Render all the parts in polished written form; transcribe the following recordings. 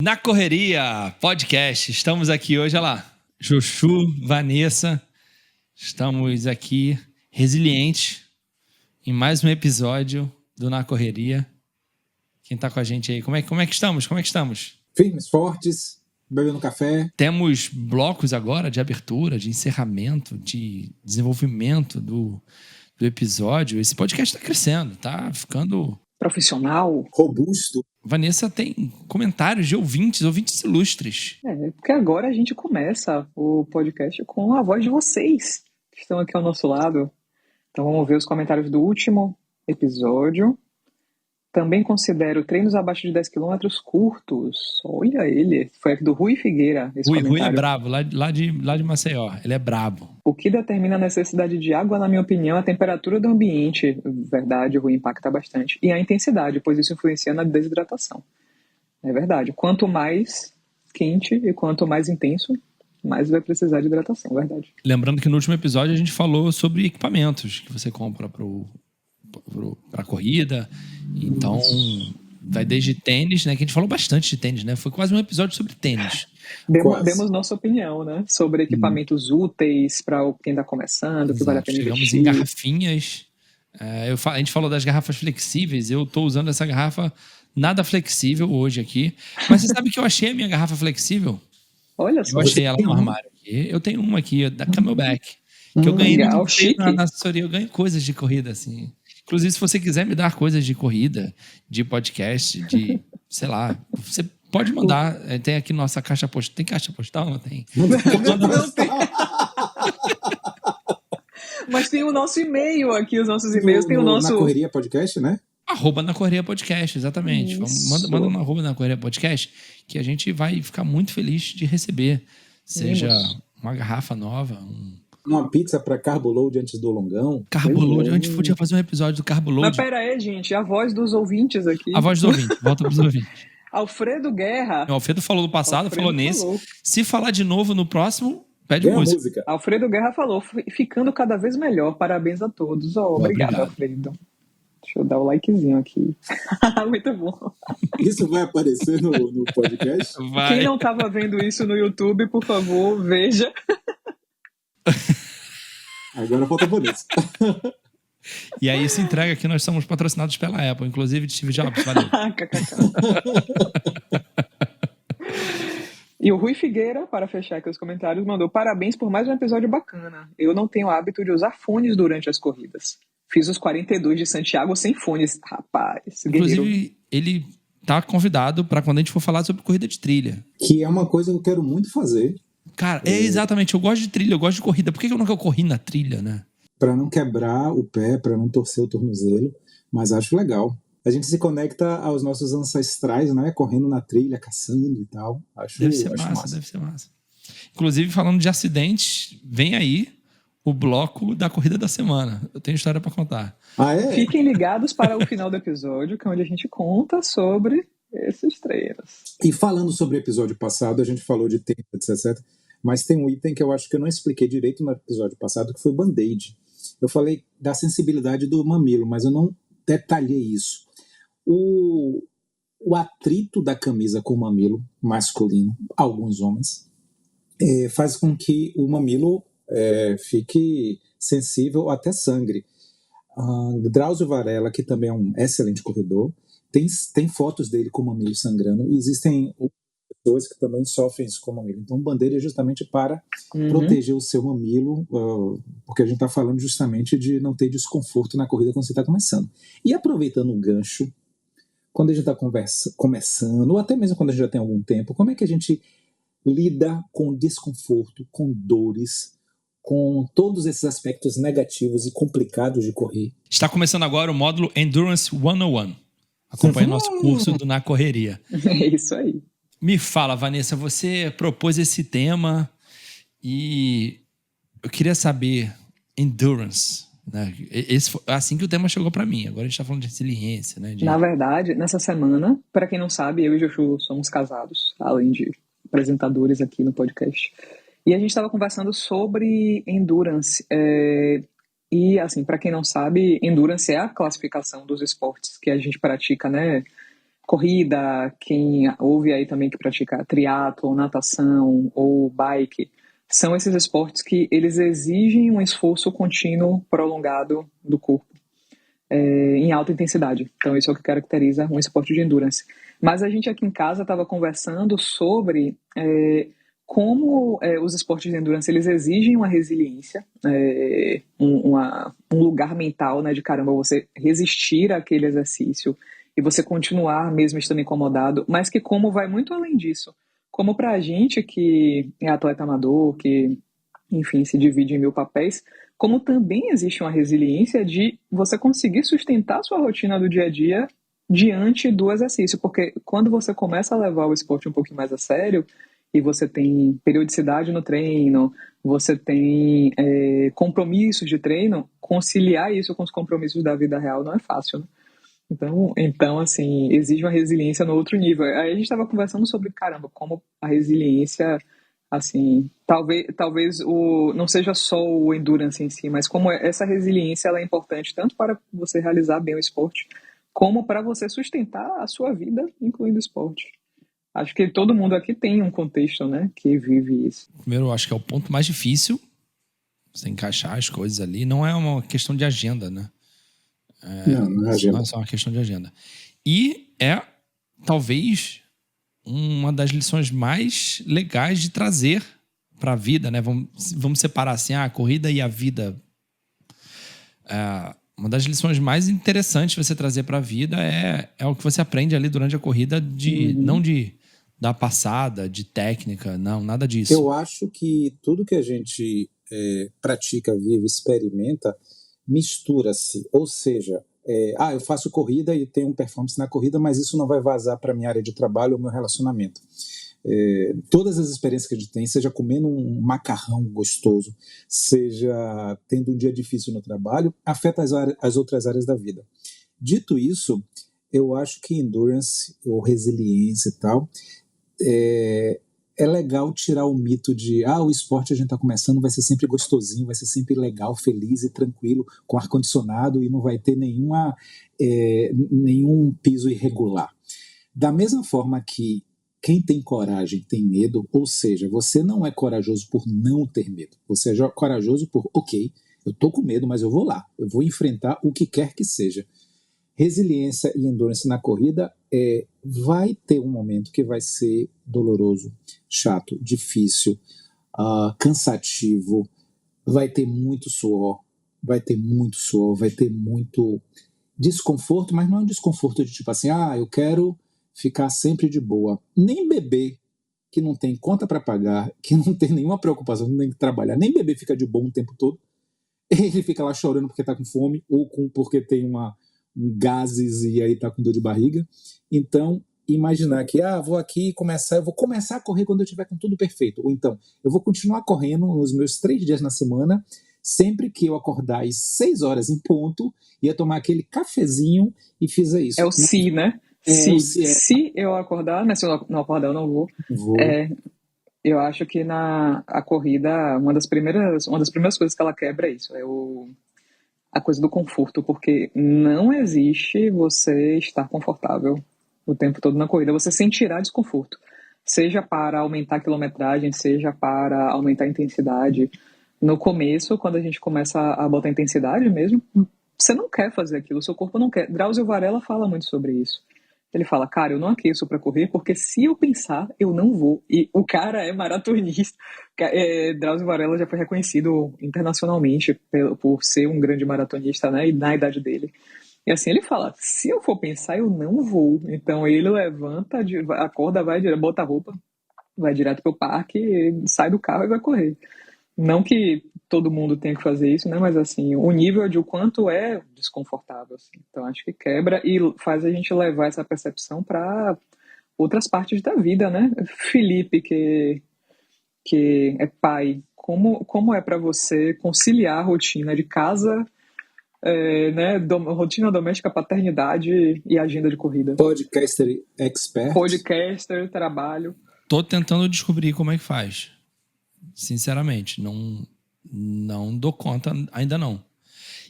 Na Correria Podcast, estamos aqui hoje, olha lá, Chuchu, Vanessa, estamos aqui resilientes em mais um episódio do Na Correria. Quem tá com a gente aí? Como é que estamos? Firmes, fortes, bebendo café. Temos blocos agora de abertura, de encerramento, de desenvolvimento do episódio. Esse podcast está crescendo, tá ficando profissional, robusto. Vanessa tem comentários de ouvintes ilustres. Porque agora a gente começa o podcast com a voz de vocês, que estão aqui ao nosso lado. Então vamos ver os comentários do último episódio. Também considero treinos abaixo de 10 km curtos. Olha ele, foi aqui do Rui Figueira. Rui é brabo, lá de Maceió, ele é brabo. O que determina a necessidade de água, na minha opinião, é a temperatura do ambiente. Verdade, o Rui impacta bastante. E a intensidade, pois isso influencia na desidratação. É verdade. Quanto mais quente e quanto mais intenso, mais vai precisar de hidratação, verdade. Lembrando que no último episódio a gente falou sobre equipamentos que você compra para corrida. Então, vai desde tênis, né? Que a gente falou bastante de tênis, né? Foi quase um episódio sobre tênis. Demos nossa opinião, né? Sobre equipamentos úteis para quem está começando, que vale a pena investir. Chegamos em garrafinhas. A gente falou das garrafas flexíveis. Eu estou usando essa garrafa nada flexível hoje aqui. Mas você sabe que eu achei a minha garrafa flexível? Olha só. Eu achei ela no armário aqui. Eu tenho uma aqui, da Camelback. Que eu ganhei na assessoria. Eu ganho coisas de corrida, assim. Inclusive, se você quiser me dar coisas de corrida, de podcast, de, sei lá, você pode mandar. Tem aqui nossa caixa postal. Tem caixa postal? Não tem? Não tem. Mas tem o nosso e-mail aqui, os nossos e-mails. Tem o nosso... Na Correria Podcast, né? @na Correria Podcast, exatamente. Manda no @na Correria Podcast, que a gente vai ficar muito feliz de receber. Seja uma garrafa nova, uma pizza para Carboload antes do longão. Carboload, a gente podia fazer um episódio do Carboload. Mas pera aí, gente, a voz dos ouvintes aqui. A voz dos ouvintes, volta pros ouvintes. Alfredo Guerra. O Alfredo falou do passado, falou nesse. Se falar de novo no próximo, pede música. Alfredo Guerra falou, ficando cada vez melhor, parabéns a todos. Obrigado, Alfredo. Deixa eu dar o likezinho aqui. Muito bom. Isso vai aparecer no podcast? Vai. Quem não estava vendo isso no YouTube, por favor, veja. Agora falta bonito. E aí se entrega que nós somos patrocinados pela Apple, inclusive de Steve Jobs. Valeu. E o Rui Figueira, para fechar aqui os comentários, mandou: parabéns por mais um episódio bacana. Eu não tenho hábito de usar fones durante as corridas. Fiz os 42 de Santiago sem fones. Rapaz, inclusive, ele tá convidado para quando a gente for falar sobre corrida de trilha. Que é uma coisa que eu quero muito fazer. Cara, exatamente. Eu gosto de trilha, eu gosto de corrida. Por que eu nunca corri na trilha, né? Para não quebrar o pé, para não torcer o tornozelo. Mas acho legal. A gente se conecta aos nossos ancestrais, né? Correndo na trilha, caçando e tal. Deve ser massa. Inclusive, falando de acidentes, vem aí o bloco da corrida da semana. Eu tenho história para contar. Fiquem ligados para o final do episódio, que é onde a gente conta sobre esses treinos. E falando sobre o episódio passado, a gente falou de tempo, etc. Mas tem um item que eu acho que eu não expliquei direito no episódio passado, que foi o band-aid. Eu falei da sensibilidade do mamilo, mas eu não detalhei isso. O atrito da camisa com o mamilo masculino, alguns homens, faz com que o mamilo fique sensível até sangre. Drauzio Varela, que também é um excelente corredor, tem fotos dele com o mamilo sangrando, e existem pessoas que também sofrem isso com o mamilo. Então, o band-aid é justamente para proteger o seu mamilo, porque a gente está falando justamente de não ter desconforto na corrida quando você está começando. E aproveitando o gancho, quando a gente está começando, ou até mesmo quando a gente já tem algum tempo, como é que a gente lida com desconforto, com dores, com todos esses aspectos negativos e complicados de correr? Está começando agora o módulo Endurance 101. Acompanhe nosso curso do Na Correria. É isso aí. Me fala, Vanessa, você propôs esse tema e eu queria saber, endurance, né? Assim que o tema chegou para mim. Agora a gente está falando de resiliência, né? Na verdade, nessa semana, para quem não sabe, eu e Joshua somos casados, além de apresentadores aqui no podcast. E a gente estava conversando sobre endurance. E, assim, para quem não sabe, endurance é a classificação dos esportes que a gente pratica, né? corrida, quem ouve aí também que pratica triatlo, natação ou bike, são esses esportes que eles exigem um esforço contínuo prolongado do corpo, em alta intensidade. Então isso é o que caracteriza um esporte de endurance. Mas a gente aqui em casa estava conversando sobre como os esportes de endurance eles exigem uma resiliência, um lugar mental, né, de caramba, você resistir àquele exercício e você continuar mesmo estando incomodado, mas que como vai muito além disso. Como para a gente que é atleta amador, que, enfim, se divide em 1000 papéis, como também existe uma resiliência de você conseguir sustentar a sua rotina do dia a dia diante do exercício, porque quando você começa a levar o esporte um pouquinho mais a sério, e você tem periodicidade no treino, você tem compromissos de treino, conciliar isso com os compromissos da vida real não é fácil, né? Então, assim, exige uma resiliência no outro nível. Aí a gente estava conversando sobre, caramba, como a resiliência, assim, talvez não seja só o endurance em si, mas como essa resiliência ela é importante tanto para você realizar bem o esporte, como para você sustentar a sua vida, incluindo o esporte. Acho que todo mundo aqui tem um contexto, né, que vive isso. Primeiro, eu acho que é o ponto mais difícil, você encaixar as coisas ali. Não é uma questão de agenda, né? Não é agenda. Não é só uma questão de agenda. E talvez, uma das lições mais legais de trazer para a vida, né? Vamos separar assim, a corrida e a vida. Uma das lições mais interessantes você trazer para a vida é o que você aprende ali durante a corrida, não da passada, de técnica, não, nada disso. Eu acho que tudo que a gente pratica, vive, experimenta, mistura-se. Ou seja, eu faço corrida e tenho performance na corrida, mas isso não vai vazar para a minha área de trabalho ou meu relacionamento. Todas as experiências que a gente tem, seja comendo um macarrão gostoso, seja tendo um dia difícil no trabalho, afeta as outras áreas da vida. Dito isso, eu acho que endurance ou resiliência e tal é legal tirar o mito de o esporte a gente está começando, vai ser sempre gostosinho, vai ser sempre legal, feliz e tranquilo, com ar-condicionado e não vai ter nenhum piso irregular. Da mesma forma que quem tem coragem tem medo, ou seja, você não é corajoso por não ter medo, você é corajoso por, ok, eu tô com medo, mas eu vou lá, eu vou enfrentar o que quer que seja. Resiliência e endurance na corrida vai ter um momento que vai ser doloroso, chato, difícil, cansativo, vai ter muito suor, vai ter muito desconforto, mas não é um desconforto de tipo assim, eu quero ficar sempre de boa. Nem bebê que não tem conta para pagar, que não tem nenhuma preocupação, não tem que trabalhar, nem bebê fica de boa o tempo todo. Ele fica lá chorando porque tá com fome ou porque tem gases e aí tá com dor de barriga. Então, imaginar que vou aqui eu vou começar a correr quando eu tiver com tudo perfeito. Ou então, eu vou continuar correndo nos meus 3 dias na semana, sempre que eu acordar às 6 horas em ponto, ia tomar aquele cafezinho e fizer isso. É o se, né? Se eu acordar, mas se eu não acordar eu não vou. Eu acho que a corrida, uma das primeiras coisas que ela quebra é isso, a coisa do conforto, porque não existe você estar confortável o tempo todo na corrida, você sentirá desconforto, seja para aumentar a quilometragem, seja para aumentar a intensidade. No começo, quando a gente começa a botar intensidade mesmo, você não quer fazer aquilo, o seu corpo não quer. Drauzio Varela fala muito sobre isso. Ele fala, cara, eu não aqueço para correr porque se eu pensar, eu não vou. E o cara é maratonista. Drauzio Varela já foi reconhecido internacionalmente por ser um grande maratonista, né? E na idade dele. E assim, ele fala, se eu for pensar, eu não vou. Então ele levanta, acorda, vai direto, bota a roupa, vai direto pro parque, sai do carro e vai correr. Não que todo mundo tenha que fazer isso, né? Mas assim, o nível de o quanto é desconfortável. Assim. Então acho que quebra e faz a gente levar essa percepção para outras partes da vida, né? Felipe, que é pai, como é para você conciliar a rotina de casa, né? Rotina doméstica, paternidade e agenda de corrida? Podcaster expert. Podcaster, trabalho. Tô tentando descobrir como é que faz. Sinceramente, não dou conta, ainda não.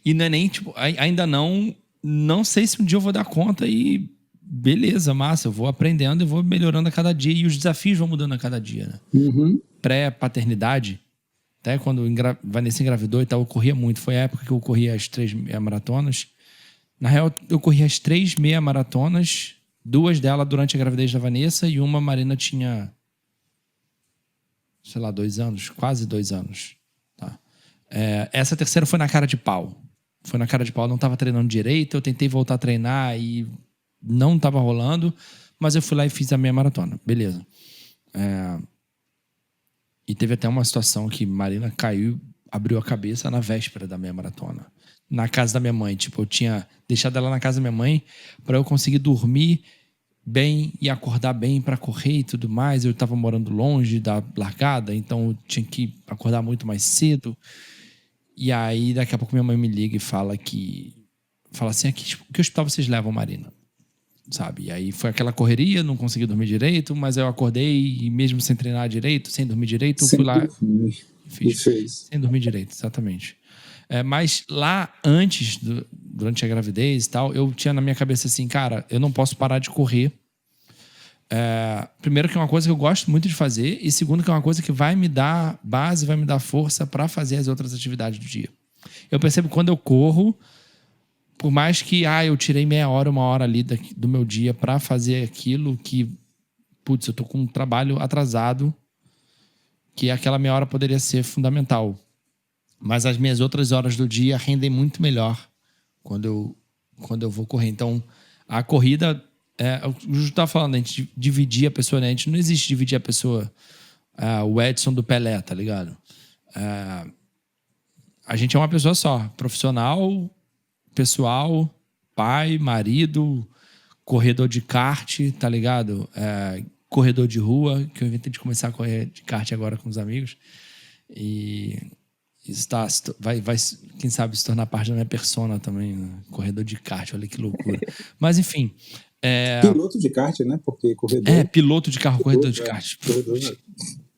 E não é nem, tipo, ainda não sei se um dia eu vou dar conta e beleza, massa, eu vou aprendendo e vou melhorando a cada dia. E os desafios vão mudando a cada dia, né? Uhum. Pré-paternidade, até quando Vanessa engravidou e tal, eu corria muito. Foi a época que eu corria as 3 meia maratonas. Na real, eu corri as 3 meia maratonas, 2 delas durante a gravidez da Vanessa e uma Marina tinha, sei lá, 2 anos, quase 2 anos. Tá? Essa terceira foi na cara de pau. Foi na cara de pau, eu não estava treinando direito, eu tentei voltar a treinar e não estava rolando, mas eu fui lá e fiz a meia maratona. Beleza. E teve até uma situação que Marina caiu, abriu a cabeça na véspera da meia maratona. Na casa da minha mãe. Tipo, eu tinha deixado ela na casa da minha mãe para eu conseguir dormir bem e acordar bem para correr e tudo mais. Eu estava morando longe da largada, então eu tinha que acordar muito mais cedo. E aí, daqui a pouco, minha mãe me liga e fala assim, que hospital vocês levam, Marina? Sabe? E aí foi aquela correria, não consegui dormir direito, mas eu acordei e mesmo sem treinar direito, sem dormir direito, eu fui lá e fez. Sem dormir direito, exatamente. Mas lá antes, durante a gravidez e tal, eu tinha na minha cabeça assim, cara, eu não posso parar de correr. Primeiro que é uma coisa que eu gosto muito de fazer e segundo que é uma coisa que vai me dar base, vai me dar força para fazer as outras atividades do dia. Eu percebo que quando eu corro, por mais que eu tirei meia hora, uma hora ali do meu dia para fazer aquilo que, putz, eu tô com um trabalho atrasado, que aquela meia hora poderia ser fundamental. Mas as minhas outras horas do dia rendem muito melhor quando eu vou correr. Então, a corrida, o Ju estava falando, a gente dividir a pessoa, né? A gente não existe dividir a pessoa, o Edson do Pelé, tá ligado? A gente é uma pessoa só, profissional, pessoal, pai, marido, corredor de kart, tá ligado? Corredor de rua, que eu inventei de começar a correr de kart agora com os amigos. E isso vai, quem sabe, se tornar parte da minha persona também, né? Corredor de kart, olha que loucura. Mas, enfim... Piloto de kart, né? Porque corredor... piloto de carro, corredor de kart.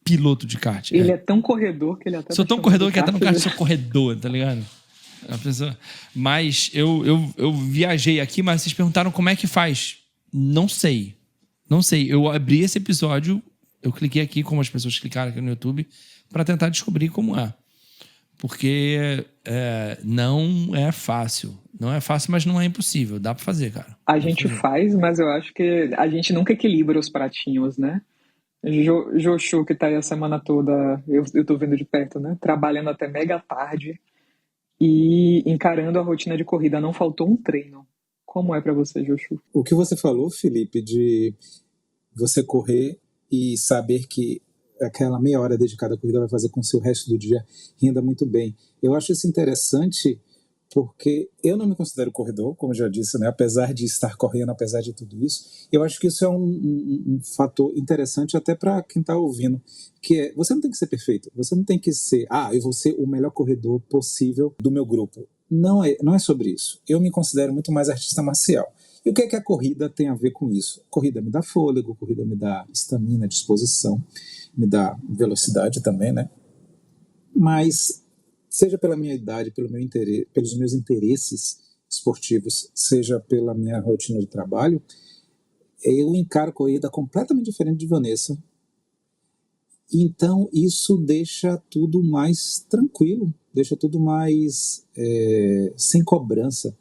Piloto de kart. Ele é tão corredor que ele até... Sou tão corredor que até no kart sou corredor, tá ligado? A pessoa... Mas eu viajei aqui, mas vocês perguntaram como é que faz. Não sei. Eu abri esse episódio, eu cliquei aqui, como as pessoas clicaram aqui no YouTube, para tentar descobrir como é. Porque não é fácil. Não é fácil, mas não é impossível. Dá pra fazer, cara. A gente faz, mas eu acho que a gente nunca equilibra os pratinhos, né? Joshua, que tá aí a semana toda, eu tô vendo de perto, né? Trabalhando até mega tarde e encarando a rotina de corrida. Não faltou um treino. Como é pra você, Joshua? O que você falou, Felipe, de você correr e saber que aquela meia hora dedicada à corrida vai fazer com que o resto do dia renda muito bem. Eu acho isso interessante porque eu não me considero corredor, como eu já disse, né? Apesar de estar correndo, apesar de tudo isso. Eu acho que isso é um fator interessante até para quem está ouvindo, que é, você não tem que ser perfeito, você não tem que ser, eu vou ser o melhor corredor possível do meu grupo. Não é sobre isso. Eu me considero muito mais artista marcial. E o que é que a corrida tem a ver com isso? A corrida me dá fôlego, a corrida me dá estamina, disposição, me dá velocidade também, né? Mas, seja pela minha idade, pelos meus interesses esportivos, seja pela minha rotina de trabalho, eu encaro a corrida completamente diferente de Vanessa. Então, isso deixa tudo mais tranquilo, deixa tudo mais sem cobrança.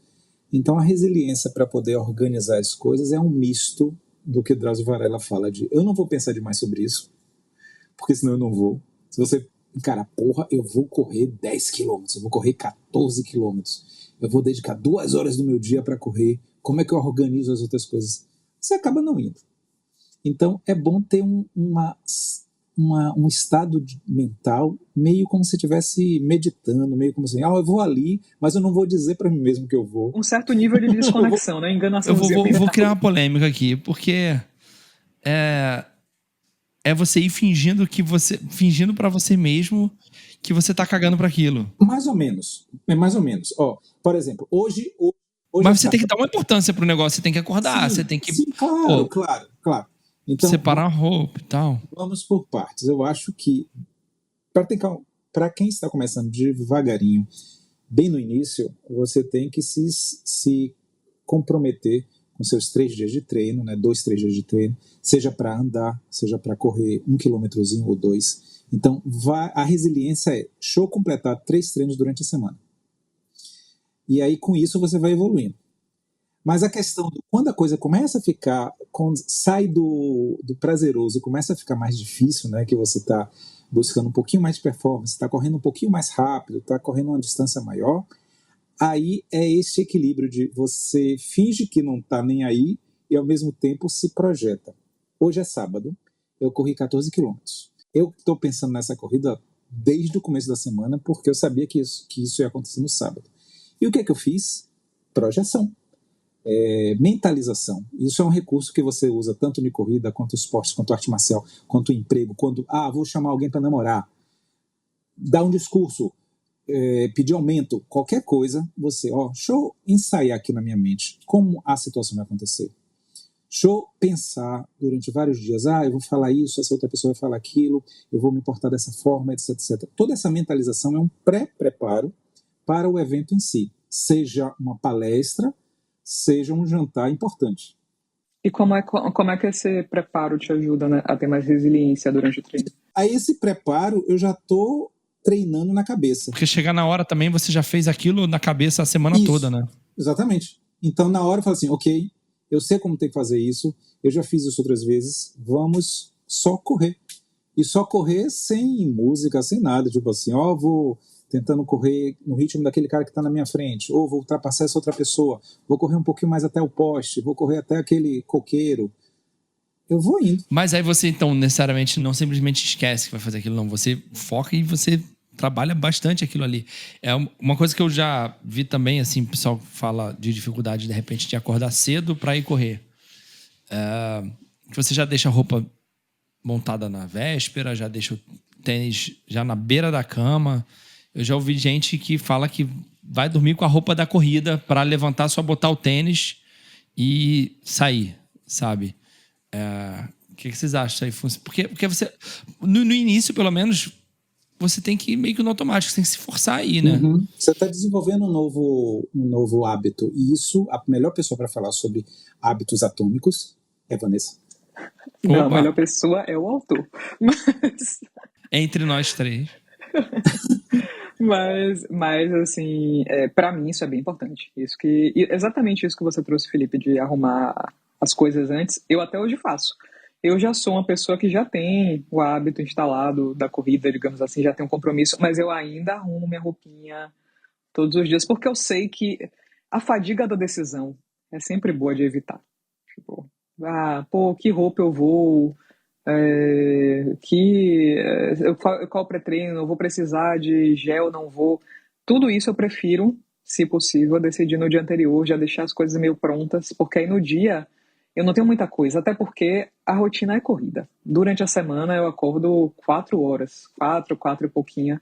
Então, a resiliência para poder organizar as coisas é um misto do que Drauzio Varela fala de eu não vou pensar demais sobre isso, porque senão eu não vou. Se você encarar, eu vou correr 10 quilômetros, eu vou correr 14 quilômetros, eu vou dedicar 2 horas do meu dia para correr, como é que eu organizo as outras coisas? Você acaba não indo. Então, é bom ter um estado mental meio como se estivesse meditando, meio como assim, eu vou ali, mas eu não vou dizer para mim mesmo que eu vou. Um certo nível de desconexão, né? Enganação. Eu vou criar uma polêmica aqui, porque você ir fingindo para você mesmo que você tá cagando para aquilo. Mais ou menos. Por exemplo, hoje mas você tem que dar uma importância pro negócio, você tem que acordar, você tem que... Sim, claro. Então, separar a roupa e tal. Vamos por partes. Eu acho que para quem está começando devagarinho, bem no início, você tem que se comprometer nos seus 3 dias de treino, né, 2, 3 dias de treino, seja para andar, seja para correr 1 quilômetrozinho ou 2. Então, a resiliência é show completar 3 treinos durante a semana. E aí, com isso, você vai evoluindo. Mas a questão, quando a coisa começa a ficar, sai do prazeroso e começa a ficar mais difícil, né, que você está buscando um pouquinho mais de performance, está correndo um pouquinho mais rápido, está correndo uma distância maior, aí é esse equilíbrio de você finge que não está nem aí e ao mesmo tempo se projeta. Hoje é sábado, eu corri 14 quilômetros. Eu estou pensando nessa corrida desde o começo da semana porque eu sabia que isso ia acontecer no sábado. E o que é que eu fiz? Projeção. Mentalização. Isso é um recurso que você usa tanto de corrida, quanto esporte, quanto arte marcial, quanto emprego, quando vou chamar alguém para namorar, dar um discurso, pedir aumento, qualquer coisa, deixa eu ensaiar aqui na minha mente como a situação vai acontecer. Deixa eu pensar durante vários dias, eu vou falar isso, essa outra pessoa vai falar aquilo, eu vou me portar dessa forma, etc, etc. Toda essa mentalização é um pré-preparo para o evento em si, seja uma palestra, seja um jantar importante. E como é que esse preparo te ajuda, né, a ter mais resiliência durante o treino? A esse preparo eu já estou treinando na cabeça. Porque chegar na hora também você já fez aquilo na cabeça a semana toda, né? Exatamente. Então na hora eu falo assim, ok, eu sei como tem que fazer isso, eu já fiz isso outras vezes, vamos só correr. E só correr sem música, sem nada, tipo assim, vou tentando correr no ritmo daquele cara que está na minha frente, ou vou ultrapassar essa outra pessoa, vou correr um pouquinho mais até o poste, vou correr até aquele coqueiro. Eu vou indo. Mas aí você, então, necessariamente não simplesmente esquece que vai fazer aquilo, não. Você foca e você trabalha bastante aquilo ali. É uma coisa que eu já vi também, assim, o pessoal fala de dificuldade, de repente, de acordar cedo para ir correr. Que você já deixa a roupa montada na véspera, já deixa o tênis já na beira da cama. Eu já ouvi gente que fala que vai dormir com a roupa da corrida para levantar, só botar o tênis e sair, sabe? O que vocês acham aí? Porque você, no início, pelo menos, você tem que ir meio que no automático, você tem que se forçar aí, né? Uhum. Você está desenvolvendo um novo hábito. E isso, a melhor pessoa para falar sobre hábitos atômicos é Vanessa. Não, a melhor pessoa é o autor. Mas... Entre nós 3. Mas assim, para mim isso é bem importante. Exatamente isso que você trouxe, Felipe, de arrumar as coisas antes, eu até hoje faço. Eu já sou uma pessoa que já tem o hábito instalado da corrida, digamos assim, já tem um compromisso, mas eu ainda arrumo minha roupinha todos os dias, porque eu sei que a fadiga da decisão é sempre boa de evitar. Tipo, que roupa eu vou... qual pré-treino, eu vou precisar de gel, não vou. Tudo isso eu prefiro, se possível, decidir no dia anterior, já deixar as coisas meio prontas, porque aí no dia eu não tenho muita coisa, até porque a rotina é corrida. Durante a semana eu acordo 4 horas, 4 e pouquinho,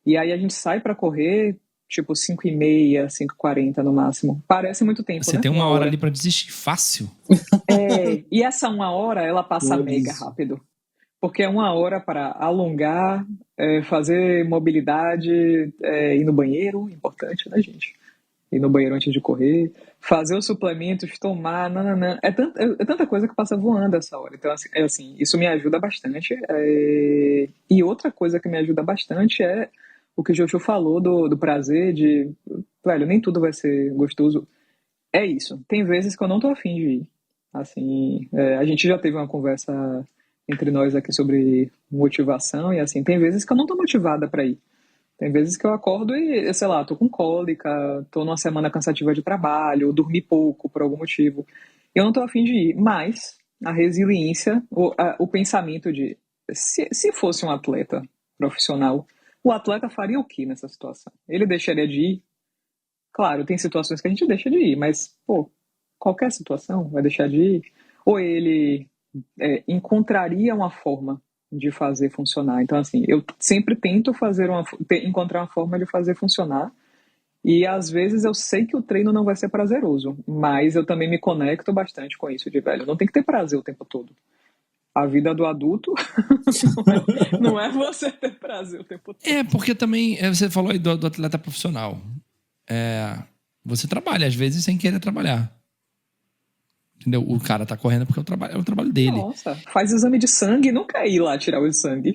e aí a gente sai para correr tipo 5h30, 5h40 no máximo. Parece muito tempo, Você tem uma hora ali para desistir fácil. E essa 1 hora, ela passa mega rápido. Porque é 1 hora para alongar, fazer mobilidade, ir no banheiro, importante, né, gente? Ir no banheiro antes de correr, fazer os suplementos, tomar, nananã. É tanta coisa que passa voando essa hora. Então, assim, isso me ajuda bastante. E outra coisa que me ajuda bastante é o que o Jojo falou do prazer de... Velho, nem tudo vai ser gostoso. É isso. Tem vezes que eu não tô afim de ir. Assim, a gente já teve uma conversa entre nós aqui sobre motivação e assim, tem vezes que eu não tô motivada para ir. Tem vezes que eu acordo e, sei lá, tô com cólica, tô numa semana cansativa de trabalho, dormi pouco por algum motivo. Eu não tô afim de ir, mas a resiliência, o pensamento de se fosse um atleta profissional, o atleta faria o que nessa situação? Ele deixaria de ir? Claro, tem situações que a gente deixa de ir, mas, qualquer situação vai deixar de ir? Ou ele encontraria uma forma de fazer funcionar? Então, assim, eu sempre tento encontrar uma forma de fazer funcionar, e às vezes eu sei que o treino não vai ser prazeroso, mas eu também me conecto bastante com isso de, velho, não tem que ter prazer o tempo todo. A vida do adulto não é você ter prazer o tempo todo. Porque também, você falou aí do atleta profissional. Você trabalha, às vezes, sem querer trabalhar. Entendeu? O cara tá correndo porque é o trabalho dele. Nossa, faz exame de sangue e não quer ir lá tirar o sangue.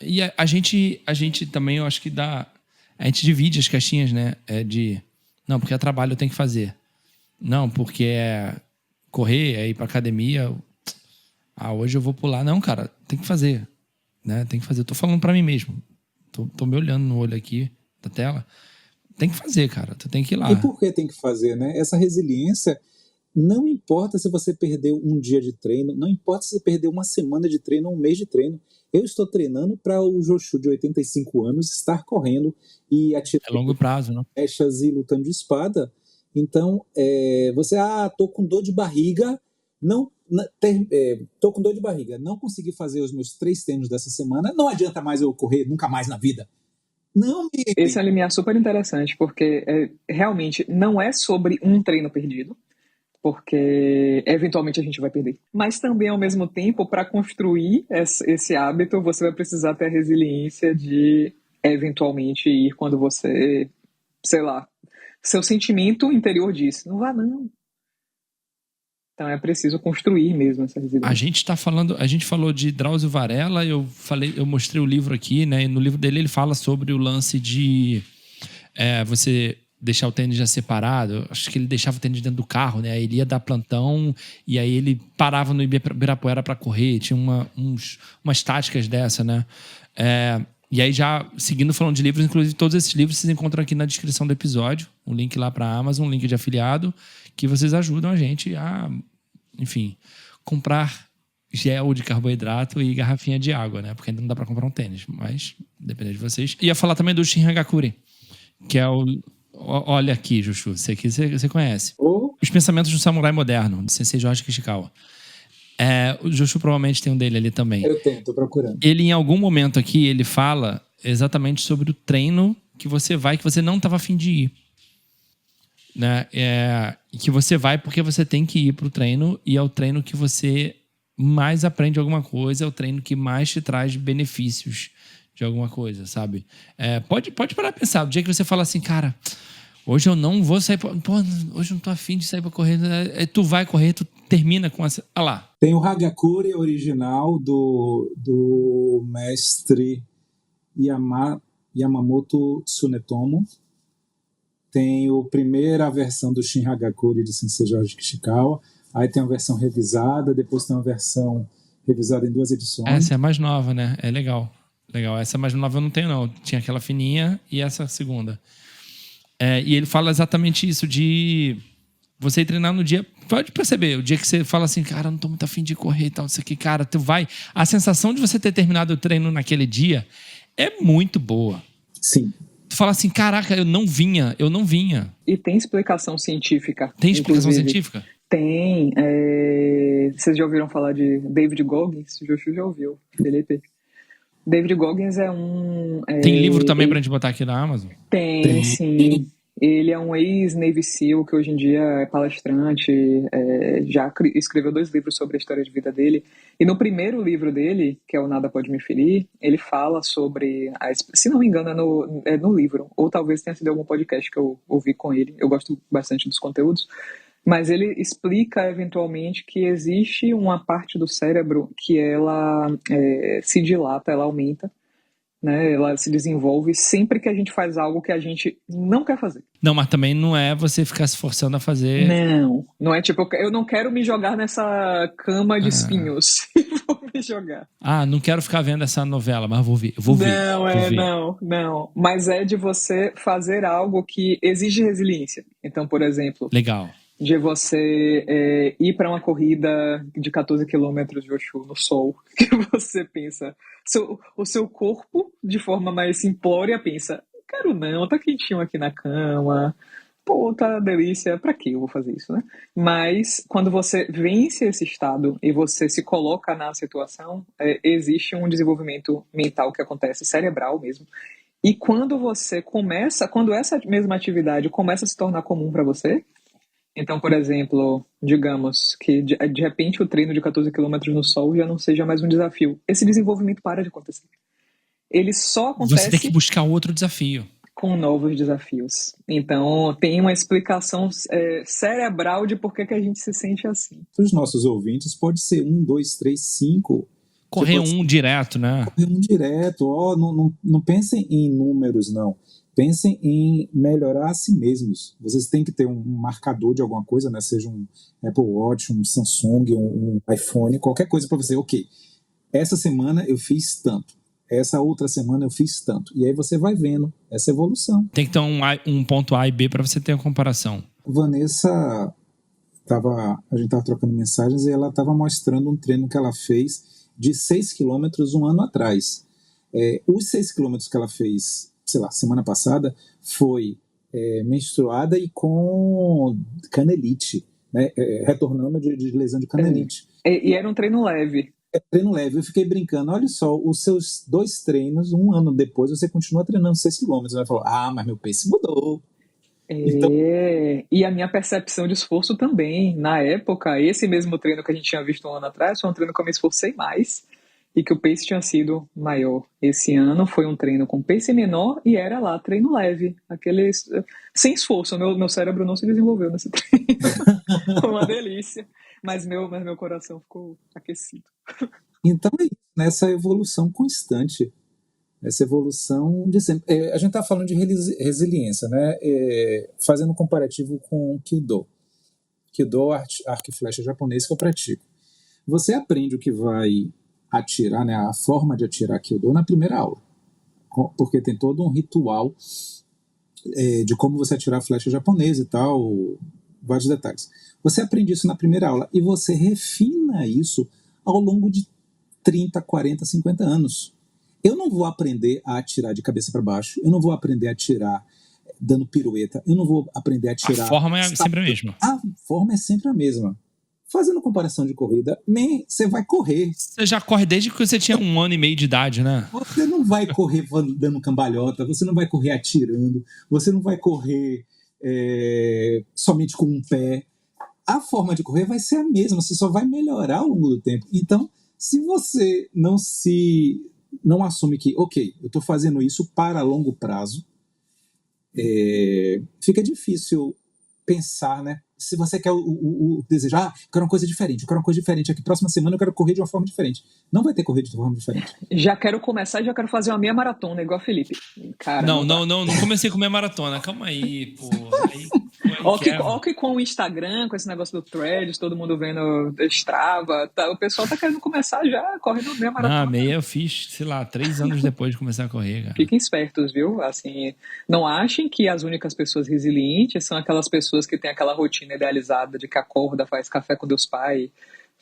E a gente também, eu acho que a gente divide as caixinhas, né? Não, porque é trabalho, eu tenho que fazer. Não, porque é correr, é ir pra academia. Hoje eu vou pular. Não, cara, tem que fazer. Né? Tem que fazer. Eu tô falando pra mim mesmo. Tô me olhando no olho aqui da tela. Tem que fazer, cara. Tu tem que ir lá. E por que tem que fazer, né? Essa resiliência, não importa se você perdeu um dia de treino, não importa se você perdeu uma semana de treino ou um mês de treino. Eu estou treinando para o Joshua de 85 anos estar correndo e atirando longo prazo, né? flechas e lutando de espada. Então, você, tô com dor de barriga, tô com dor de barriga, não consegui fazer os meus 3 treinos dessa semana, não adianta mais eu correr nunca mais na vida. Não, esse é um limiar super interessante, porque realmente não é sobre um treino perdido, porque eventualmente a gente vai perder. Mas também, ao mesmo tempo, para construir esse hábito, você vai precisar ter a resiliência de eventualmente ir quando você, sei lá, seu sentimento interior diz, não vá não. Então é preciso construir mesmo essa resiliência. A gente falou de Drauzio Varela, eu mostrei o livro aqui, né? E no livro dele ele fala sobre o lance de você deixar o tênis já separado. Acho que ele deixava o tênis dentro do carro, né? Ele ia dar plantão e aí ele parava no Ibirapuera para correr. Tinha umas táticas dessa, né? E aí já, seguindo falando de livros, inclusive todos esses livros vocês encontram aqui na descrição do episódio. Um link lá para a Amazon, um link de afiliado, que vocês ajudam a gente a, enfim, comprar gel de carboidrato e garrafinha de água, né? Porque ainda não dá para comprar um tênis, mas depende de vocês. Ia falar também do Shin Hagakure, que é o... Olha aqui, Jushu, esse aqui você conhece. Os Pensamentos do Samurai Moderno, de Sensei Jorge Kishikawa. O Jushu provavelmente tem um dele ali também. Eu tenho, tô procurando. Ele, em algum momento aqui, ele fala exatamente sobre o treino que você não estava afim de ir. Né? Que você vai porque você tem que ir pro treino e é o treino que você mais aprende alguma coisa, é o treino que mais te traz benefícios de alguma coisa, sabe? Pode parar pra pensar. O dia que você fala assim, cara, hoje eu não vou sair hoje eu não tô afim de sair pra correr. Tu vai correr, tu termina com essa... Olha lá. Tem o Hagakure original do mestre Yamamoto Tsunetomo. Tem a primeira versão do Shin Hagakure de Sensei Jorge Kishikawa. Aí tem a versão revisada, depois tem uma versão revisada em 2 edições. Essa é a mais nova, né? É legal. Essa mais nova eu não tenho, não. Tinha aquela fininha e essa segunda. E ele fala exatamente isso de você ir treinar no dia... Pode perceber, o dia que você fala assim, cara, eu não tô muito afim de correr e tal, isso aqui, cara, tu vai... A sensação de você ter terminado o treino naquele dia é muito boa. Sim. Tu fala assim, caraca, eu não vinha. E tem explicação científica. Tem explicação científica? Tem. Vocês já ouviram falar de David Goggins? O Joshua já ouviu, Felipe. David Goggins é um... Tem livro também pra gente botar aqui na Amazon? Tem, sim. Ele é um ex-Navy SEAL que hoje em dia é palestrante, já escreveu 2 livros sobre a história de vida dele. E no primeiro livro dele, que é o Nada Pode Me Ferir, ele fala sobre, se não me engano, é no livro, ou talvez tenha sido algum podcast que eu ouvi com ele. Eu gosto bastante dos conteúdos. Mas ele explica, eventualmente, que existe uma parte do cérebro que ela se dilata, ela aumenta, né? Ela se desenvolve sempre que a gente faz algo que a gente não quer fazer. Não, mas também não é você ficar se forçando a fazer... Não é tipo, eu não quero me jogar nessa cama de espinhos e vou me jogar. Não quero ficar vendo essa novela, mas vou ver. Não. Mas é de você fazer algo que exige resiliência. Então, por exemplo... Legal. De você ir para uma corrida de 14 quilômetros de Oshu no sol, que você pensa, o seu corpo, de forma mais simplória, pensa, quero não, tá quentinho aqui na cama, pô, tá delícia, pra que eu vou fazer isso, né? Mas quando você vence esse estado e você se coloca na situação, existe um desenvolvimento mental que acontece, cerebral mesmo, e quando essa mesma atividade começa a se tornar comum para você. Então, por exemplo, digamos que de repente o treino de 14 km no sol já não seja mais um desafio. Esse desenvolvimento para de acontecer. Ele só acontece... Você tem que buscar outro desafio. com novos desafios. Então, tem uma explicação cerebral de por que a gente se sente assim. Para os nossos ouvintes, pode ser 1, 2, 3, 5. Correr direto, né? Correr direto. Não pensem em números, não. Pensem em melhorar a si mesmos. Vocês têm que ter um marcador de alguma coisa, né? Seja um Apple Watch, um Samsung, um iPhone, qualquer coisa para você. Ok, essa semana eu fiz tanto. Essa outra semana eu fiz tanto. E aí você vai vendo essa evolução. Tem que ter um ponto A e B para você ter uma comparação. Vanessa, a gente estava trocando mensagens e ela estava mostrando um treino que ela fez de 6 quilômetros um ano atrás. Os 6 quilômetros que ela fez, sei lá, semana passada, foi menstruada e com canelite, né? Retornando de lesão de canelite. E era um treino leve. Treino leve, eu fiquei brincando, olha só, os seus 2 treinos, um ano depois, você continua treinando 6 quilômetros. Ela falou, mas meu pace mudou. Então... E a minha percepção de esforço também. Na época, esse mesmo treino que a gente tinha visto um ano atrás, foi um treino que eu me esforcei mais e que o pace tinha sido maior. Esse ano foi um treino com pace menor e era lá, treino leve. Sem esforço, meu cérebro não se desenvolveu nesse treino. Foi uma delícia. Mas meu coração ficou aquecido. Então é isso, nessa evolução constante, essa evolução de sempre. A gente está falando de resiliência, né? Fazendo um comparativo com o Kyudo. Kyudo, arco e flecha japonês que eu pratico. Você aprende o que vai atirar, né? A forma de atirar Kyudo na primeira aula, porque tem todo um ritual de como você atirar a flecha japonesa e tal, vários detalhes. Você aprende isso na primeira aula e você refina isso ao longo de 30, 40, 50 anos. Eu não vou aprender a atirar de cabeça para baixo, eu não vou aprender a atirar dando pirueta, eu não vou aprender a atirar... A forma é sempre a mesma. A forma é sempre a mesma. Fazendo comparação de corrida, você vai correr. Você já corre desde que você tinha 1 ano e meio de idade, né? Você não vai correr dando cambalhota, você não vai correr atirando, você não vai correr somente com um pé. A forma de correr vai ser a mesma, você só vai melhorar ao longo do tempo. Então, se você não assume que, ok, eu estou fazendo isso para longo prazo, fica difícil pensar, né? Se você quer desejar, eu quero uma coisa diferente, aqui próxima semana eu quero correr de uma forma diferente. Não vai ter corrida de forma diferente. Já quero começar, já quero fazer uma meia maratona, igual a Felipe. Cara, não comecei com meia maratona, calma aí, pô. Olha que com o Instagram, com esse negócio do Threads, todo mundo vendo Strava, o pessoal tá querendo começar já correndo meia maratona. Meia eu fiz, sei lá, 3 anos depois de começar a correr, cara. Fiquem espertos, viu? Assim, não achem que as únicas pessoas resilientes são aquelas pessoas que têm aquela rotina idealizada de que acorda, faz café com Deus Pai,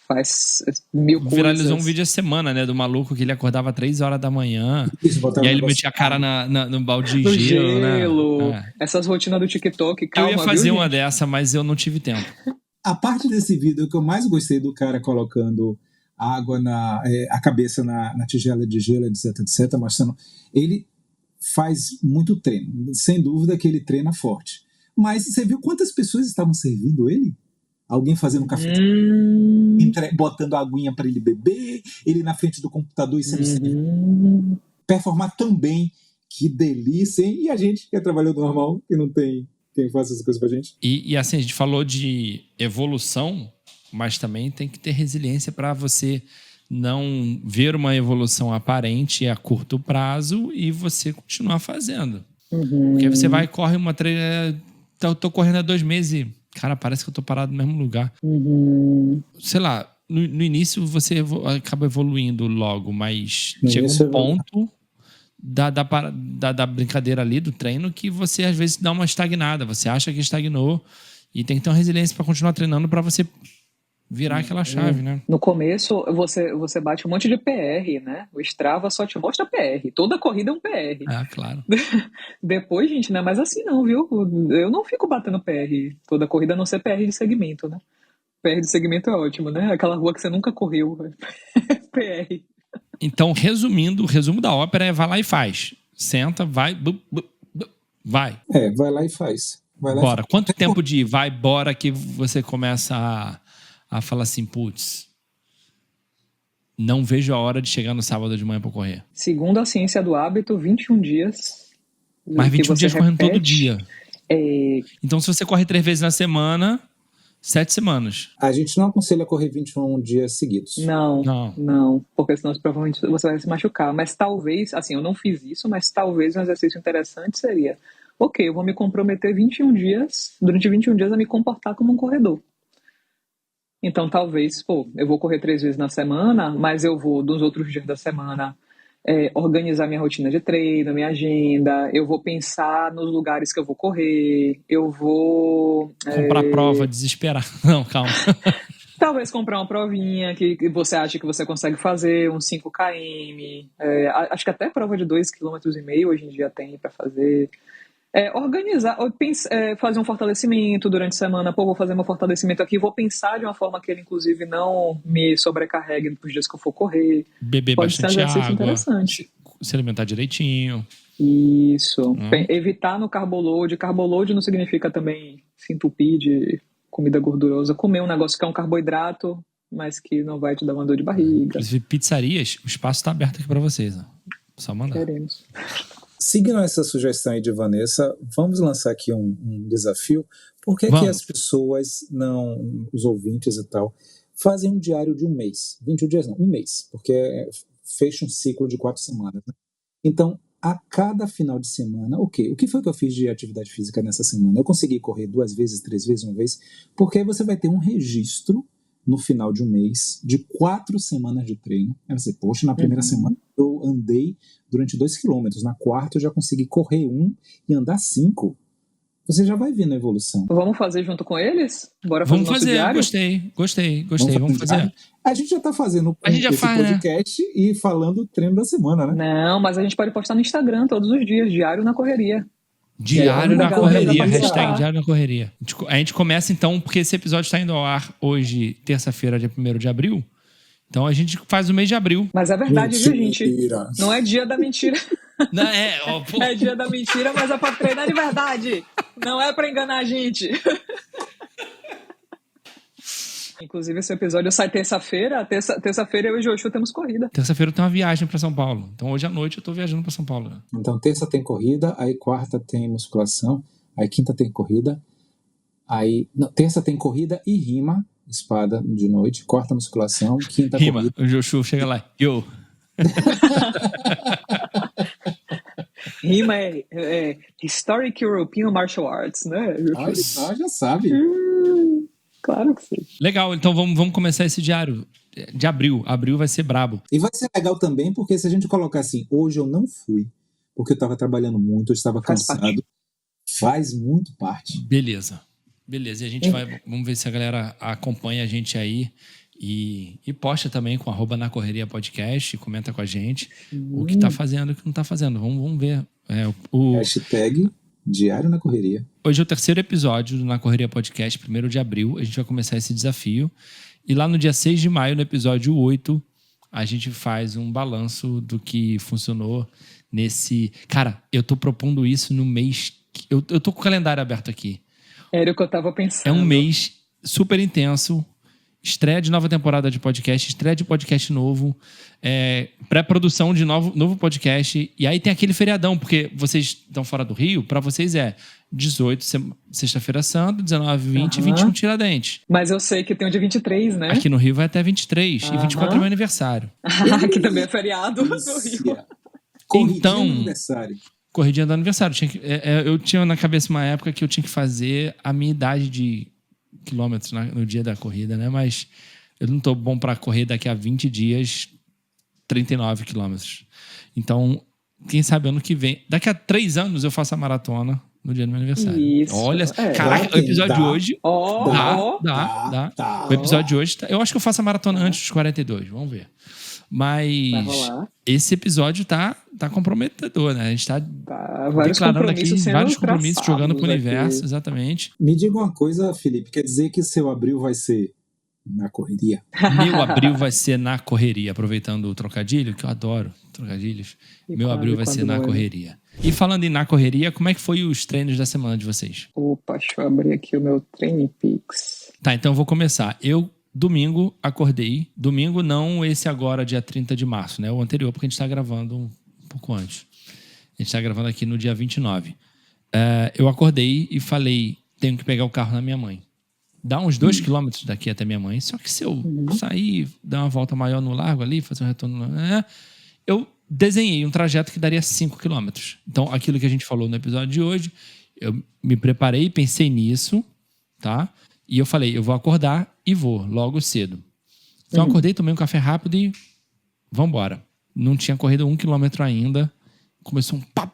faz 1000 coisas. Viralizou um vídeo essa semana, né, do maluco que ele acordava 3 horas da manhã e aí ele metia a cara no balde de gelo, né? Essas rotinas do TikTok, calma, eu ia fazer uma gente? dessa, mas eu não tive tempo. A parte desse vídeo que eu mais gostei do cara colocando água a cabeça na tigela de gelo, etc, mostrando, ele faz muito treino, sem dúvida que ele treina forte. Mas você viu quantas pessoas estavam servindo ele? Alguém fazendo café, botando a aguinha para ele beber, ele na frente do computador e sendo performar tão bem. Que delícia, hein? E a gente que é trabalhador normal, que não tem quem faça essas coisas pra gente. E assim, a gente falou de evolução, mas também tem que ter resiliência para você não ver uma evolução aparente a curto prazo e você continuar fazendo. Porque aí você vai e corre uma trilha... Eu tô correndo há 2 meses e, cara, parece que eu tô parado no mesmo lugar. Sei lá, no início você acaba evoluindo logo, mas chega um ponto da brincadeira ali, do treino, que você às vezes dá uma estagnada. Você acha que estagnou e tem que ter uma resiliência para continuar treinando para você virar aquela chave, né? No começo, você bate um monte de PR, né? O Strava só te mostra PR. Toda corrida é um PR. Claro. Depois, gente, não é mais assim não, viu? Eu não fico batendo PR. Toda corrida a não ser PR de segmento, né? PR de segmento é ótimo, né? Aquela rua que você nunca correu. PR. Então, resumindo, o resumo da ópera é vai lá e faz. Senta, vai, vai. Vai lá e faz. Bora. Quanto tempo de vai, bora, que você começa a falar assim, putz, não vejo a hora de chegar no sábado de manhã para correr? Segundo a ciência do hábito, 21 dias Mas 21 dias correndo todo dia. Então, se você corre 3 vezes na semana, 7 semanas. A gente não aconselha correr 21 dias seguidos. Não. Porque senão provavelmente você vai se machucar. Mas talvez, assim, eu não fiz isso, mas talvez um exercício interessante seria: ok, eu vou me comprometer 21 dias, durante 21 dias, a me comportar como um corredor. Então, talvez, eu vou correr 3 vezes na semana, mas eu vou, dos outros dias da semana, organizar minha rotina de treino, minha agenda, eu vou pensar nos lugares que eu vou correr, eu vou... Comprar prova, desesperar. Não, calma. Talvez comprar uma provinha que você acha que você consegue fazer, uns 5 km, acho que até prova de 2,5 km hoje em dia tem para fazer... organizar, fazer um fortalecimento durante a semana. Vou fazer meu fortalecimento aqui, vou pensar de uma forma que ele, inclusive, não me sobrecarregue nos dias que eu for correr. Beber bastante água, interessante. Se alimentar direitinho. Isso. Evitar no carbolode. Carbolode não significa também se entupir de comida gordurosa. Comer um negócio que é um carboidrato, mas que não vai te dar uma dor de barriga. Inclusive, pizzarias, o espaço está aberto aqui para vocês. Ó. Só mandar. Queremos. Seguindo essa sugestão aí de Vanessa, vamos lançar aqui um desafio. Por que as pessoas, os ouvintes e tal, fazem um diário de um mês? 21 dias não, um mês, porque fecha um ciclo de 4 semanas. Né? Então, a cada final de semana, o que foi que eu fiz de atividade física nessa semana? Eu consegui correr 2 vezes, 3 vezes, 1 vez, porque aí você vai ter um registro no final de um mês de 4 semanas de treino. Aí você, poxa, na primeira semana eu andei durante 2 quilômetros, na quarta eu já consegui correr 1 e andar 5. Você já vai vendo a evolução. Vamos fazer junto com eles? Bora fazer Vamos fazer, diário? Gostei. Vamos fazer. A gente já tá fazendo esse podcast, né? E falando o treino da semana, né? Não, mas a gente pode postar no Instagram todos os dias, Diário na Correria. Diário na Correria, hashtag Diário na Correria. A gente começa então, porque esse episódio está indo ao ar hoje, terça-feira, dia 1º de abril. Então a gente faz o mês de abril. Mas é verdade, viu, gente? Não é dia da mentira. Não, é dia da mentira, mas é pra treinar de verdade. Não é pra enganar a gente. Inclusive, esse episódio sai terça-feira. Terça-feira eu e o Joshua temos corrida. Terça-feira eu tenho uma viagem para São Paulo. Então, hoje à noite eu tô viajando para São Paulo. Né? Então, terça tem corrida, aí quarta tem musculação, aí quinta tem corrida, terça tem corrida e rima, espada de noite, quarta musculação, quinta rima. Corrida. O Joshua chega lá, yo! Rima é Historic European Martial Arts, né? Já sabe. Claro que sim. Legal, então vamos começar esse diário de abril. Abril vai ser brabo. E vai ser legal também, porque se a gente colocar assim, hoje eu não fui, porque eu estava trabalhando muito, eu estava cansado. Faz muito parte. Beleza. E a gente vamos ver se a galera acompanha a gente aí e posta também com @nacorreria_podcast, comenta com a gente o que tá fazendo e o que não tá fazendo. Vamos ver. Hashtag Diário na Correria. Hoje é o 3º episódio do Na Correria Podcast, 1º de abril. A gente vai começar esse desafio. E lá no dia 6 de maio, no episódio 8, a gente faz um balanço do que funcionou nesse... Cara, eu tô propondo isso no mês... Eu tô com o calendário aberto aqui. Era o que eu tava pensando. É um mês super intenso. Estreia de nova temporada de podcast, estreia de podcast novo, pré-produção de novo podcast. E aí tem aquele feriadão, porque vocês estão fora do Rio, para vocês 18, sexta-feira santa, 19, 20 e 21 Tiradentes. Mas eu sei que tem o dia 23, né? Aqui no Rio vai até 23 e 24 é meu aniversário. Que também é feriado no Rio. Então, corridinha do aniversário. Eu tinha na cabeça uma época que eu tinha que fazer a minha idade de quilômetros no dia da corrida, né? Mas eu não tô bom para correr daqui a 20 dias 39 quilômetros. Então, quem sabe ano que vem... Daqui a 3 anos eu faço a maratona no dia do meu aniversário. Isso. Olha, caraca, o episódio de hoje... Dá. O episódio de hoje... Eu acho que eu faço a maratona antes dos 42. Vamos ver. Mas esse episódio tá comprometedor, né? A gente tá declarando aqui vários compromissos, jogando pro universo, exatamente. Me diga uma coisa, Felipe, quer dizer que seu abril vai ser na correria? Meu abril vai ser na correria, aproveitando o trocadilho, que eu adoro trocadilhos. Meu abril vai ser na correria. E falando em na correria, como é que foi os treinos da semana de vocês? Opa, deixa eu abrir aqui o meu TrainingPeaks. Tá, então eu vou começar. Domingo, acordei. Domingo não esse agora, dia 30 de março, né? O anterior, porque a gente tá gravando um pouco antes. A gente tá gravando aqui no dia 29. Eu acordei e falei, tenho que pegar o carro na minha mãe. Dá uns 2 quilômetros daqui até minha mãe, só que se eu sair, dar uma volta maior no largo ali, fazer um retorno... eu desenhei um trajeto que daria 5 quilômetros. Então, aquilo que a gente falou no episódio de hoje, eu me preparei, pensei nisso, tá? E eu falei, eu vou acordar e vou, logo cedo. Então, eu acordei, tomei um café rápido e vambora. Não tinha corrido 1 quilômetro ainda. Começou um pá,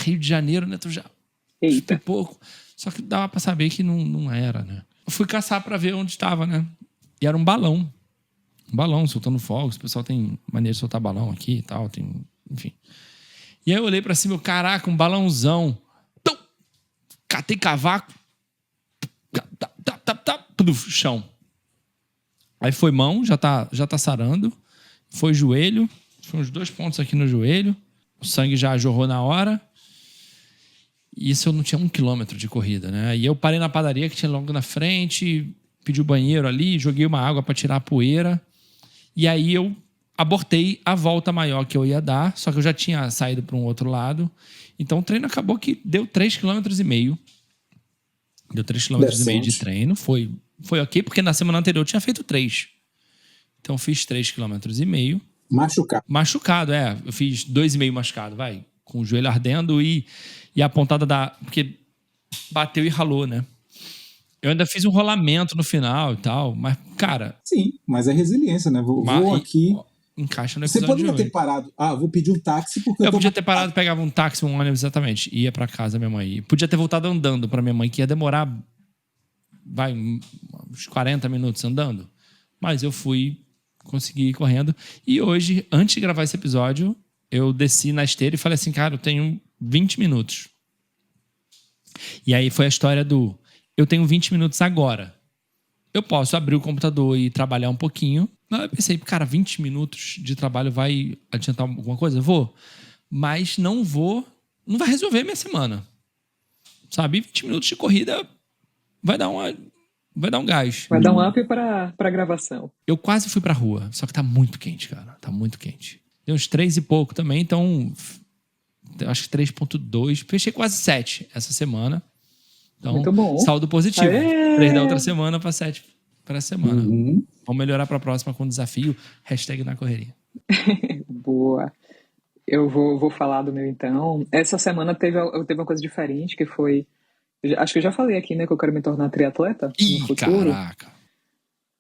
Rio de Janeiro, né? Tu já... Eita. pouco. Só que dava pra saber que não era, né? Eu fui caçar pra ver onde estava, né? E era um balão. Um balão soltando fogos. O pessoal tem maneira de soltar balão aqui e tal. Enfim. E aí eu olhei pra cima, caraca, um balãozão. Tum! Catei cavaco. Chão. Aí foi mão, já tá sarando. Foi joelho. Foi uns 2 pontos aqui no joelho. O sangue já jorrou na hora. E isso eu não tinha 1 quilômetro de corrida, né? E eu parei na padaria que tinha logo na frente, pedi o banheiro ali, joguei uma água para tirar a poeira. E aí eu abortei a volta maior que eu ia dar, só que eu já tinha saído para um outro lado. Então o treino acabou que deu 3,5 km. Deu 3,5 km de treino. Foi ok, porque na semana anterior eu tinha feito 3. Então eu fiz 3,5 km. Machucado, Eu fiz 2,5 machucado, vai. Com o joelho ardendo e a pontada porque bateu e ralou, né? Eu ainda fiz um rolamento no final e tal, mas, cara... Sim, mas é resiliência, né? Vou aqui... Encaixa no episódio. Você poderia ter parado. Vou pedir um táxi porque eu podia ter parado, pegava um táxi, um ônibus, exatamente. Ia pra casa da minha mãe. Podia ter voltado andando pra minha mãe, que ia demorar, uns 40 minutos andando. Mas eu consegui ir correndo. E hoje, antes de gravar esse episódio, eu desci na esteira e falei assim, cara, eu tenho 20 minutos. E aí foi a história eu tenho 20 minutos agora. Eu posso abrir o computador e trabalhar um pouquinho. Eu pensei, cara, 20 minutos de trabalho vai adiantar alguma coisa? Vou. Mas não vai resolver minha semana. Sabe? 20 minutos de corrida vai dar um gás. Vai dar um up pra gravação. Eu quase fui pra rua, só que tá muito quente, cara. Tá muito quente. Deu uns 3 e pouco também, então acho que 3,2. Fechei quase 7 essa semana. Então, muito bom. Saldo positivo. 3 da outra semana para 7 para essa semana. Vamos melhorar para a próxima com desafio. #na correria. Boa. Eu vou falar do meu então. Essa semana teve uma coisa diferente, que foi... Acho que eu já falei aqui, né, que eu quero me tornar triatleta no futuro. Caraca!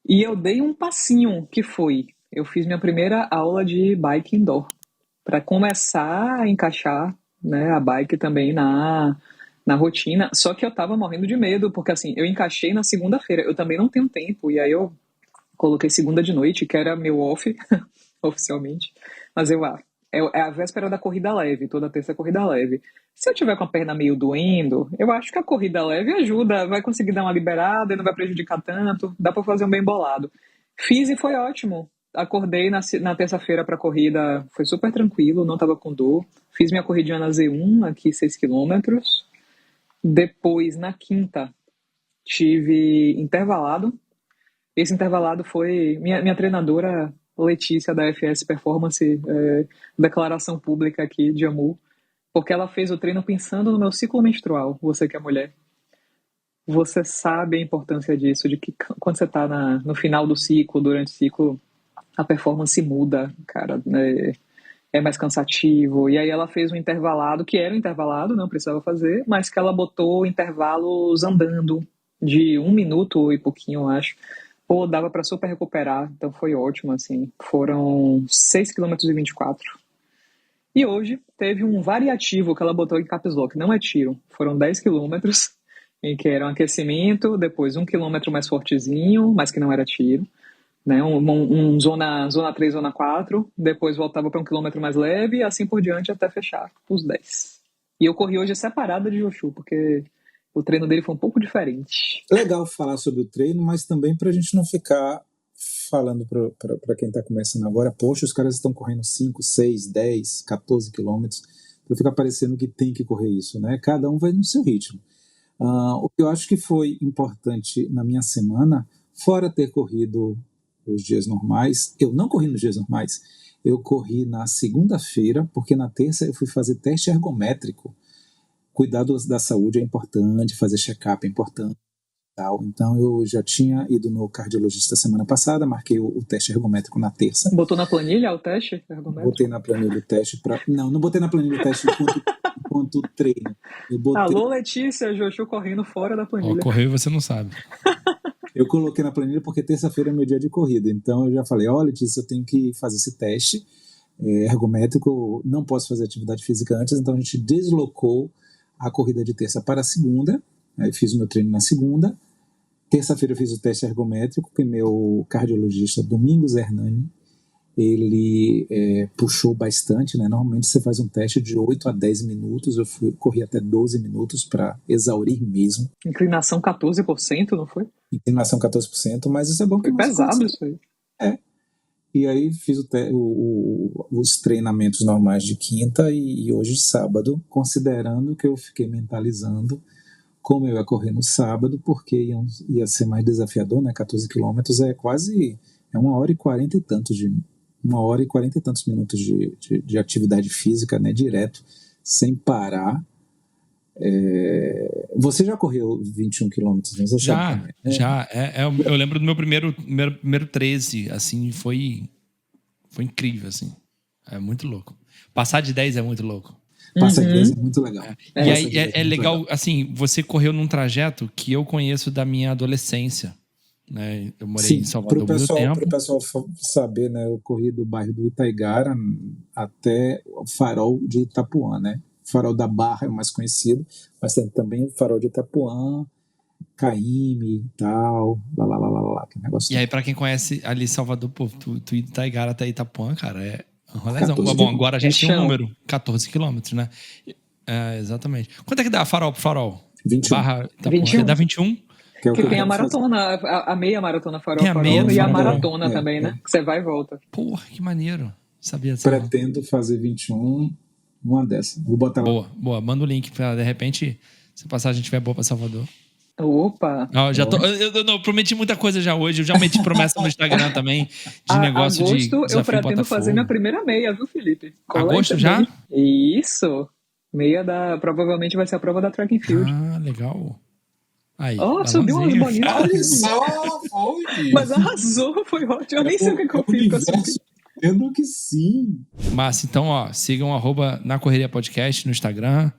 E eu dei um passinho, que foi... Eu fiz minha primeira aula de bike indoor. Para começar a encaixar, né, a bike também na rotina. Só que eu tava morrendo de medo, porque assim, eu encaixei na segunda-feira. Eu também não tenho tempo. E aí eu coloquei segunda de noite, que era meu off, oficialmente. Mas é a véspera da corrida leve, toda terça é corrida leve. Se eu tiver com a perna meio doendo, eu acho que a corrida leve ajuda, vai conseguir dar uma liberada e não vai prejudicar tanto, dá para fazer um bem bolado. Fiz e foi ótimo. Acordei na terça-feira para a corrida, foi super tranquilo, não estava com dor. Fiz minha corridinha na Z1, aqui 6 km. Depois, na quinta, tive intervalado. Esse intervalado foi minha treinadora Letícia, da FS Performance, declaração pública aqui de amor, porque ela fez o treino pensando no meu ciclo menstrual. Você que é mulher, você sabe a importância disso, de que quando você está no final do ciclo, durante o ciclo, a performance muda, cara, é mais cansativo. E aí ela fez um intervalado, que era um intervalado, não precisava fazer, mas que ela botou intervalos andando, de 1 minuto e pouquinho, eu acho. Pô, dava para super recuperar, então foi ótimo, assim. Foram 6,24 km. E hoje teve um variativo que ela botou em caps lock, não é tiro. Foram 10 km, em que era um aquecimento, depois 1 km mais fortezinho, mas que não era tiro. Né, zona 3, zona 4, depois voltava para 1 km mais leve e assim por diante até fechar os 10. E eu corri hoje separada de Joshua, porque o treino dele foi um pouco diferente. Legal falar sobre o treino, mas também para a gente não ficar falando para quem está começando agora, poxa, os caras estão correndo 5, 6, 10, 14 quilômetros, para ficar parecendo que tem que correr isso, né? Cada um vai no seu ritmo. O que eu acho que foi importante na minha semana, fora ter corrido os dias normais, eu não corri nos dias normais, eu corri na segunda-feira, porque na terça eu fui fazer teste ergométrico. Cuidar da saúde é importante, fazer check-up é importante. Tal. Então eu já tinha ido no cardiologista semana passada, marquei o teste ergométrico na terça. Botou na planilha o teste ergométrico? Botei na planilha o teste Não botei na planilha o teste enquanto treino. Alô, Letícia, Jojo correndo fora da planilha. Correu e você não sabe. Eu coloquei na planilha porque terça-feira é meu dia de corrida. Então eu já falei, Letícia, eu tenho que fazer esse teste ergométrico, não posso fazer atividade física antes, então a gente deslocou a corrida de terça para a segunda. Aí fiz o meu treino na segunda. Terça-feira eu fiz o teste ergométrico, que meu cardiologista, Domingos Hernani, ele puxou bastante, né? Normalmente você faz um teste de 8 a 10 minutos, eu corri até 12 minutos para exaurir mesmo. Inclinação 14%, não foi? Inclinação 14%, mas isso é bom. Foi pesado isso aí. E aí fiz os treinamentos normais de quinta e hoje sábado, considerando que eu fiquei mentalizando como eu ia correr no sábado, porque ia ser mais desafiador, né? 14 quilômetros é 1h40 e tantos 1h40 e tantos minutos de atividade física, né? Direto, sem parar. Você já correu 21 quilômetros, né? Já. Eu lembro do meu primeiro 13, assim, foi incrível, assim. É muito louco. Passar de 10 é muito louco. Passar de 10 é muito legal. E aí é legal, assim, você correu num trajeto que eu conheço da minha adolescência, né? Eu morei em Salvador há muito tempo. Para o pessoal saber, né? Eu corri do bairro do Itaigara até o farol de Itapuã, né? O farol da Barra é o mais conhecido, mas tem também o farol de Itapuã, Caíme e tal, lá, que negócio. E aí, para quem conhece ali Salvador, pô, tu ir do Itaigara até Itapuã, cara, é um rolezão. Bom, agora a gente tem um número, 14 quilômetros, né? Exatamente. Quanto é que dá farol pro farol? 21. Barra Itapuã. 21. Dá 21? Que tem a maratona, a meia maratona farol, e a maratona também, né? Que você vai e volta. Porra, que maneiro. Sabia disso. Pretendo fazer 21, uma dessa. Vou botar lá. Boa. Manda o link pra, de repente, se a passagem estiver boa pra Salvador. Opa! Eu não prometi muita coisa já hoje. Eu já meti promessa no Instagram também de negócio agosto, de desafio eu pretendo Botafogo. Fazer minha primeira meia, viu, Felipe? Agosto já? Isso. Meia provavelmente vai ser a prova da Track and Field. Legal. Aí, subiu umas bolinhas. Olha só, foi. Mas arrasou, foi ótimo. Eu nem sei o que eu fiz com essa. Eu que sim. Mas então, sigam @Na Correria Podcast no Instagram.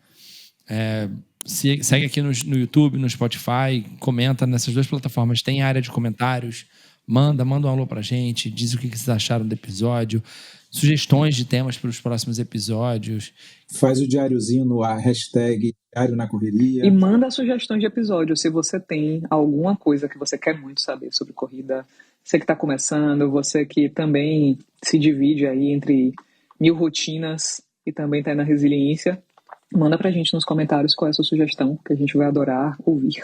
Segue aqui no YouTube, no Spotify, comenta nessas duas plataformas. Tem área de comentários. Manda um alô pra gente, diz o que vocês acharam do episódio, sugestões de temas para os próximos episódios. Faz o diáriozinho no hashtag Diário na Correria. E manda sugestões de episódio, se você tem alguma coisa que você quer muito saber sobre corrida. Você que está começando, você que também se divide aí entre 1000 rotinas e também está aí na resiliência. Manda pra gente nos comentários qual é a sua sugestão, que a gente vai adorar ouvir.